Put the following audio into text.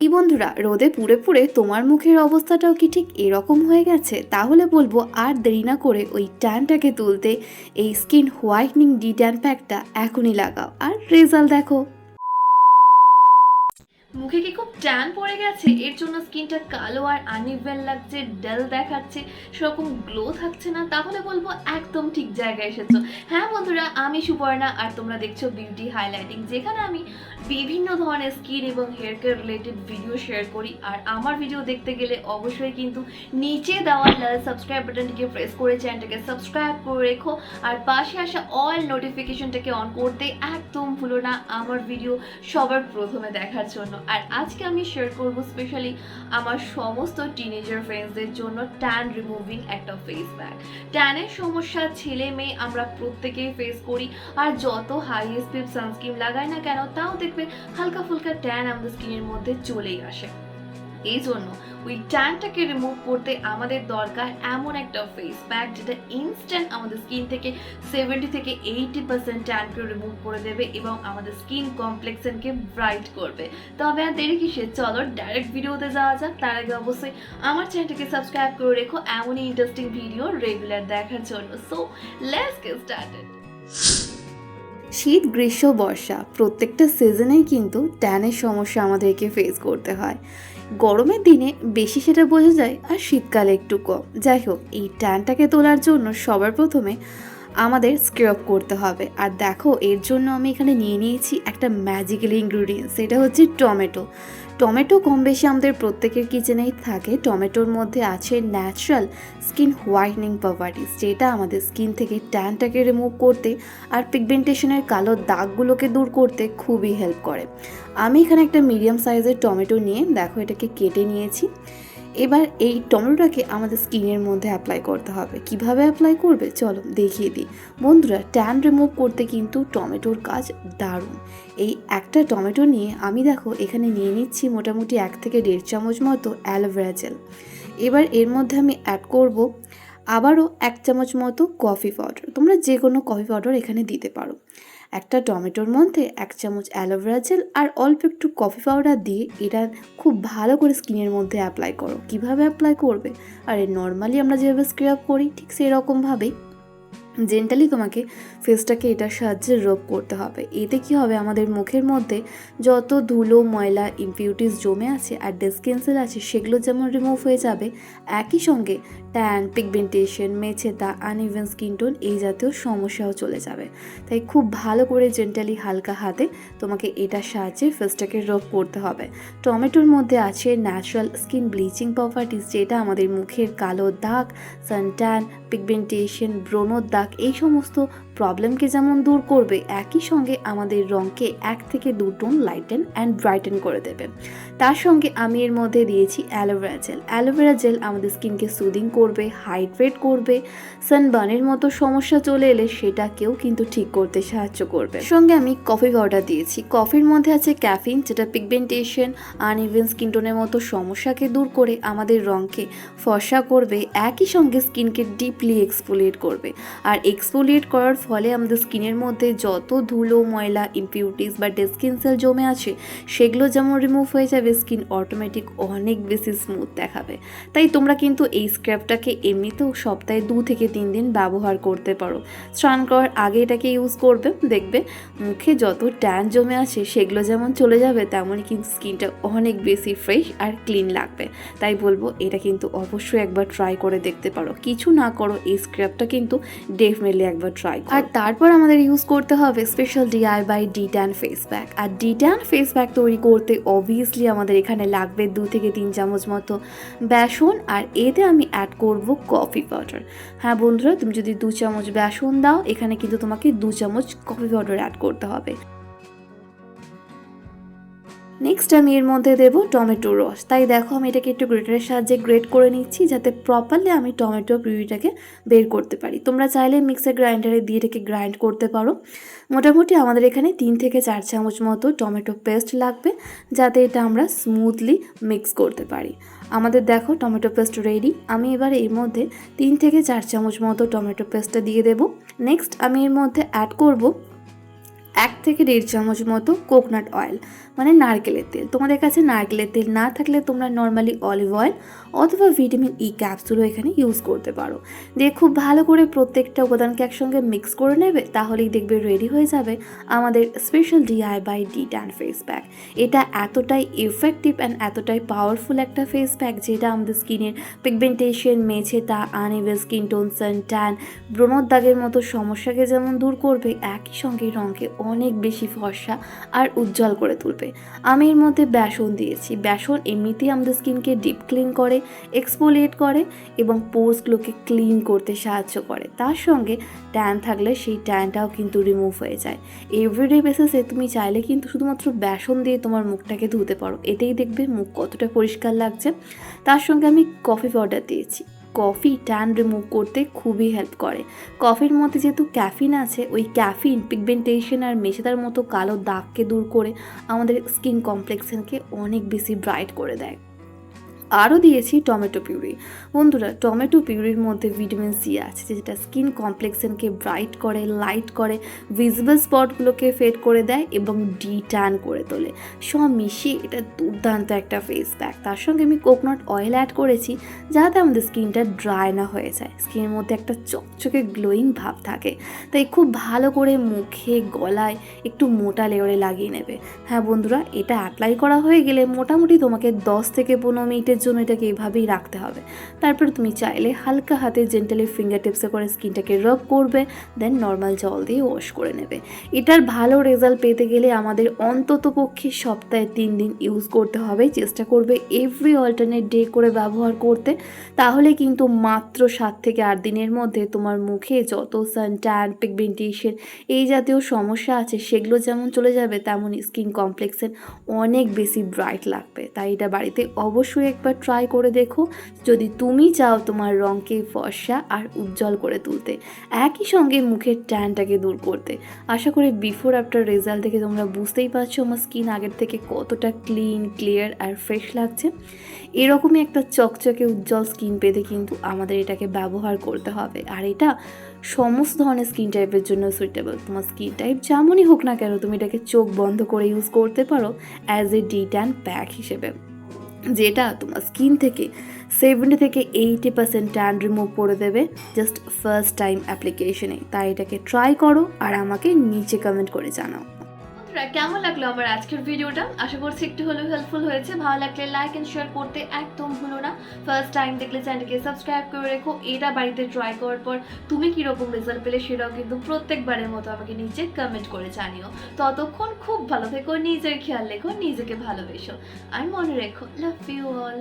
এই বন্ধুরা, রোদে পুড়ে পুড়ে তোমার মুখের অবস্থাটাও কি ঠিক এরকম হয়ে গেছে? তাহলে বলবো আর দেরি না করে ওই ট্যানটাকে তুলতে এই স্কিন হোয়াইটনিং ডি ট্যান প্যাকটা এখনই লাগাও আর রেজাল্ট দেখো। মুখে কি খুব ট্যান পড়ে গেছে? এর জন্য স্কিনটা কালো আর আনইভেন লাগছে, ডাল দেখাচ্ছে, সেরকম গ্লো থাকছে না? তাহলে বলবো একদম ঠিক জায়গায় এসেছো। হ্যাঁ বন্ধুরা, আমি সুপর্ণা আর তোমরা দেখছো বিউটি হাইলাইটিং, যেখানে আমি বিভিন্ন ধরনের স্কিন এবং hair care related video share করি। আর আমার ভিডিও দেখতে গেলে অবশ্যই কিন্তু নিচে দেওয়া লাল সাবস্ক্রাইব বাটনটিকে প্রেস করে চ্যানেলটাকে সাবস্ক্রাইব করে রেখো, আর পাশে আসা অল নোটিফিকেশনটাকে অন করতে একদম ভুলো না আমার ভিডিও সবার প্রথমে দেখার জন্য। আর আজকে আমি শেয়ার করব স্পেশালি আমার সমস্ত টিনেজার ফ্রেন্ডসদের জন্য ট্যান রিমুভিং একটা ফেস প্যাক। ট্যানের সমস্যা ছেলে মেয়ে আমরা প্রত্যেকেই ফেস করি, আর যত হাই এসপিএফ সানস্ক্রিন লাগাই না কেন তাও দেখবে হালকা ফুলকা ট্যান আমাদের স্কিনের মধ্যে চলেই আসে। এই জন্য ওই ট্যানটাকে রিমুভ করতে আমাদের দরকার এমন একটা ফেস প্যাক যেটা ইনস্ট্যান্ট আমাদের স্কিন থেকে 70 থেকে 80% ট্যানকে রিমুভ করে দেবে এবং আমাদের স্কিন কমপ্লেক্সনকে ব্রাইট করবে। তবে আর দেরি কিসে, চলো ডাইরেক্ট ভিডিওতে যাওয়া যাক। তার আগে অবশ্যই আমার চ্যানেলটাকে সাবস্ক্রাইব করে রেখো এমনই ইন্টারেস্টিং ভিডিও রেগুলার দেখার জন্য। So let's get started. শীত, গ্রীষ্ম, বর্ষা প্রত্যেকটা সিজনেই কিন্তু ট্যানের সমস্যা আমাদেরকে ফেস করতে হয়। গরমের দিনে বেশি সেটা বোঝা যায়, আর শীতকালে একটু কম। যাই হোক, এই ট্যানটাকে তোলার জন্য সবার প্রথমে আমাদের স্ক্রাব করতে হবে। আর দেখো, এর জন্য আমি এখানে নিয়ে নিয়েছি একটা ম্যাজিক্যাল ইনগ্রিডিয়েন্টস, সেটা হচ্ছে টমেটো। টমেটো কম বেশি আমাদের প্রত্যেকের কিচেনেই থাকে। টমেটোর মধ্যে আছে ন্যাচারাল স্কিন হোয়াইটনিং প্রপার্টিস, যেটা আমাদের স্কিন থেকে ট্যানটাকে রিমুভ করতে আর পিগমেন্টেশনের কালো দাগগুলোকে দূর করতে খুবই হেল্প করে। আমি এখানে একটা মিডিয়াম সাইজের টমেটো নিয়ে দেখো এটাকে কেটে নিয়েছি। এবার এই টমেটোটাকে আমাদের স্কিনের মধ্যে অ্যাপ্লাই করতে হবে। কিভাবে অ্যাপ্লাই করবে চলো দেখিয়ে দিই। বন্ধুরা, ট্যান রিমুভ করতে কিন্তু টমেটোর কাজ দারুণ। এই একটা টমেটো নিয়ে আমি দেখো এখানে নিয়ে নিচ্ছি মোটামুটি 1 থেকে 1.5 চামচ মতো অ্যালোভেরা জেল। এবার এর মধ্যে আমি অ্যাড করব আবারও 1 চামচ মতো কফি পাউডার। তোমরা যে কোনো কফি পাউডার এখানে দিতে পারো। একটা টমেটোর মধ্যে 1 চামচ অ্যালোভেরা জেল আর অল্প একটু কফি পাউডার দিয়ে এটা খুব ভালো করে স্কিনের মধ্যে অ্যাপ্লাই করো। কিভাবে অ্যাপ্লাই করবে? আরে নর্মালি আমরা যেভাবে স্ক্রাব করি ঠিক সেই রকমভাবেই জেন্টালি তোমাকে ফেসটাকে এটার সাহায্যে রব করতে হবে। এতে কি হবে, আমাদের মুখের মধ্যে যত ধুলো, ময়লা, ইমপিউরিটিস জমে আছে আর ডেড স্কিন সেল আছে সেগুলো যেমন রিমুভ হয়ে যাবে, একই সঙ্গে ট্যান, পিগমেন্টেশন, মেছেতা, আনইভেন স্কিন টোন এই জাতীয় সমস্যাও চলে যাবে। তাই খুব ভালো করে জেন্টালি হালকা হাতে তোমাকে এটার সাহায্যে ফেসটাকে রব করতে হবে। টমেটোর মধ্যে আছে ন্যাচারাল স্কিন ব্লিচিং প্রপার্টিস, যেটা আমাদের মুখের কালো দাগ, সানট্যান, পিগমেন্টেশন, ব্রণর দাগ এই সমস্ত প্রবলেমকে যেমন দূর করবে, একই সঙ্গে আমাদের রঙকে 1 থেকে 2 টোন লাইটেন অ্যান্ড ব্রাইটেন করে দেবে। তার সঙ্গে আমি এর মধ্যে দিয়েছি অ্যালোভেরা জেল। অ্যালোভেরা জেল আমাদের স্কিনকে সুদিং করবে, হাইড্রেট করবে। সানবার্নের মতো সমস্যা চলে এলে সেটাকেও কিন্তু ঠিক করতে সাহায্য করবে। সঙ্গে আমি কফি পাউডার দিয়েছি। কফির মধ্যে আছে ক্যাফিন, যেটা পিগমেন্টেশন, আনইভেন স্কিন টোনের মতো সমস্যাকে দূর করে আমাদের রঙকে ফর্সা করবে, একই সঙ্গে স্কিনকে ডিপলি এক্সফোলিয়েট করবে। আর এক্সফোলিয়েট করার ফলে আমাদের স্কিনের মধ্যে যত ধুলো, ময়লা, ইমপিউরিটিস বা ডেড স্কিন সেল জমে আছে সেগুলো যেমন রিমুভ হয়ে যাবে, স্কিন অটোমেটিক অনেক বেশি স্মুথ দেখাবে। তাই তোমরা কিন্তু এই স্ক্রাবটাকে এমনিতেও সপ্তাহে 2 থেকে 3 দিন ব্যবহার করতে পারো। স্নান করার আগে এটাকে ইউজ করবে, দেখবে মুখে যত ট্যান জমে আছে সেগুলো যেমন চলে যাবে, তেমনই কিন্তু স্কিনটা অনেক বেশি ফ্রেশ আর ক্লিন লাগবে। তাই বলবো এটা কিন্তু অবশ্যই একবার ট্রাই করে দেখতে পারো। কিছু না করো, এই স্ক্রাবটা কিন্তু ডেফিনেটলি একবার ট্রাই করো। আর তারপর আমাদের ইউজ করতে হবে special DIY de tan face pack. আর ডি ট্যান ফেস প্যাক তৈরি করতে অবভিয়াসলি আমাদের এখানে লাগবে 2 থেকে 3 চামচ মতো বেসন, আর এতে আমি অ্যাড করব কফি পাউডার। হ্যাঁ বন্ধুরা, তুমি যদি 2 চামচ বেসন দাও, এখানে কিন্তু তোমাকে 2 চামচ কফি পাউডার অ্যাড করতে হবে। নেক্সট আমি এর মধ্যে দেবো টমেটোর রস। তাই দেখো আমি এটাকে একটু গ্রেটারের সাহায্যে গ্রেট করে নিচ্ছি, যাতে প্রপারলি আমি টমেটো পিউরিটাকে বের করতে পারি। তোমরা চাইলে মিক্সার গ্রাইন্ডারে দিয়ে এটাকে গ্রাইন্ড করতে পারো। মোটামুটি আমাদের এখানে 3 থেকে 4 চামচ মতো টমেটো পেস্ট লাগবে, যাতে এটা আমরা স্মুথলি মিক্স করতে পারি। আমাদের দেখো টমেটো পেস্ট রেডি। আমি এবার এর মধ্যে 3 থেকে 4 চামচ মতো টমেটো পেস্টটা দিয়ে দেবো। নেক্সট আমি এর মধ্যে অ্যাড করব 1 থেকে 1.5 চামচ মতো কোকোনাট অয়েল মানে নারকেলের তেল। তোমাদের কাছে নারকেলের তেল না থাকলে তোমরা নর্মালি অলিভ অয়েল অথবা ভিটামিন ই ক্যাপসুলও এখানে ইউজ করতে পারো। দিয়ে খুব ভালো করে প্রত্যেকটা উপাদানকে একসঙ্গে মিক্স করে নেবে, তাহলেই দেখবে রেডি হয়ে যাবে আমাদের special DIY de tan face pack. এটা এতটাই ইফেক্টিভ অ্যান্ড এতটাই পাওয়ারফুল একটা ফেস প্যাক যেটা আমাদের স্কিনের পিগমেন্টেশন, মেছেতা, uneven skin tone, sun tan, ব্রণর দাগের মতো সমস্যাকে যেমন দূর করবে, একই সঙ্গে রঙকে অনেক বেশি ফর্সা আর উজ্জ্বল করে তুলবে। আমি এর মধ্যে বেসন দিয়েছি। বেসন এমনিতেই আমাদের স্কিনকে ডিপ ক্লিন করে, এক্সফোলিয়েট করে এবং পোর্সগুলোকে ক্লিন করতে সাহায্য করে। তার সঙ্গে ট্যান থাকলে সেই ট্যানটাও কিন্তু রিমুভ হয়ে যায়। এভরিডে বেসিসে তুমি চাইলে কিন্তু শুধুমাত্র বেসন দিয়ে তোমার মুখটাকে ধুতে পারো, এতেই দেখবে মুখ কতটা পরিষ্কার লাগছে। তার সঙ্গে আমি কফি পাউডার দিয়েছি। কফি ট্যান রিমুভ করতে খুবই হেল্প করে। কফির মধ্যে যেহেতু ক্যাফিন আছে, ওই ক্যাফিন পিগমেন্টেশন আর মেছেদার মতো কালো দাগকে দূর করে আমাদের স্কিন কমপ্লেক্সনকে অনেক বেশি ব্রাইট করে দেয়। আরও দিয়েছি টমেটো পিউরি। বন্ধুরা, টমেটো পিউরির মধ্যে ভিটামিন সি আছে যেটা স্কিন কমপ্লেক্সনকে ব্রাইট করে, লাইট করে, ভিজিবল স্পটগুলোকে ফেড করে দেয় এবং ডি ট্যান করে তোলে। সব মিশিয়ে এটা দুর্দান্ত একটা ফেস প্যাক। তার সঙ্গে আমি কোকোনাট অয়েল অ্যাড করেছি যাতে আমাদের স্কিনটা ড্রাই না হয়ে যায়, স্কিনের মধ্যে একটা চকচকে গ্লোয়িং ভাব থাকে। তাই খুব ভালো করে মুখে, গলায় একটু মোটা লেয়ারে লাগিয়ে নেবে। হ্যাঁ বন্ধুরা, এটা অ্যাপ্লাই করা হয়ে গেলে মোটামুটি তোমাকে 10 থেকে 15 মিনিটের জন্য এটাকে এইভাবেই রাখতে হবে। তারপর তুমি চাইলে হালকা হাতে জেন্টালি ফিঙ্গার টিপসে করে স্কিনটাকে রাব করবে, দেন নর্মাল জল দিয়ে ওয়াশ করে নেবে। এটার ভালো রেজাল্ট পেতে গেলে আমাদের অন্তত পক্ষে সপ্তাহে 3 দিন ইউজ করতে হবে। চেষ্টা করবে এভরি অল্টারনেট ডে করে ব্যবহার করতে, তাহলে কিন্তু মাত্র 7 থেকে 8 দিনের মধ্যে তোমার মুখে যত সান ট্যান, পিগমেন্টেশন এই জাতীয় সমস্যা আছে সেগুলো যেমন চলে যাবে, তেমনই স্কিন কমপ্লেক্সন অনেক বেশি ব্রাইট লাগবে। তাই এটা বাড়িতে অবশ্যই একবার ট্রাই করে দেখো যদি তুমি চাও তোমার রঙকে ফর্সা আর উজ্জ্বল করে তুলতে, একই সঙ্গে মুখের ট্যানটাকে দূর করতে। আশা করি বিফোর আফটার রেজাল্ট দেখে তোমরা বুঝতেই পারছো আমার স্কিন আগের থেকে কতটা ক্লিন, ক্লিয়ার আর ফ্রেশ লাগছে। এরকমই একটা চকচকে উজ্জ্বল স্কিন পেতে কিন্তু আমাদের এটাকে ব্যবহার করতে হবে। আর এটা সমস্ত ধরনের স্কিন টাইপের জন্য সুইটেবল। তোমার স্কিন টাইপ যেমনই হোক না কেন, তুমি এটাকে চোখ বন্ধ করে ইউজ করতে পারো as A D tan pack হিসেবে, যেটা তোমার স্কিন থেকে 70 থেকে 80% ট্যান রিমুভ করে দেবে জাস্ট ফার্স্ট টাইম অ্যাপ্লিকেশনে। তাই এটাকে ট্রাই করো আর আমাকে নিচে কমেন্ট করে জানাও। কেমন লাগলো আমার আজকের ভিডিওটা? আশা করছি একটু হলেও হেল্পফুল হয়েছে। ভালো লাগলে লাইক এন্ড শেয়ার করতে একদম ভুলো না। ফার্স্ট টাইম দেখলে চ্যানেলকে সাবস্ক্রাইব করে রেখো। এটা বাড়িতে ট্রাই করার পর তুমি কীরকম রেজাল্ট পেলে সেটাও কিন্তু প্রত্যেকবারের মতো আমাকে নিচে কমেন্ট করে জানিও। ততক্ষণ খুব ভালো থেকো, নিজের খেয়াল রেখো, নিজেকে ভালোবেসো আর মনে রেখো, লাভ ইউ অল।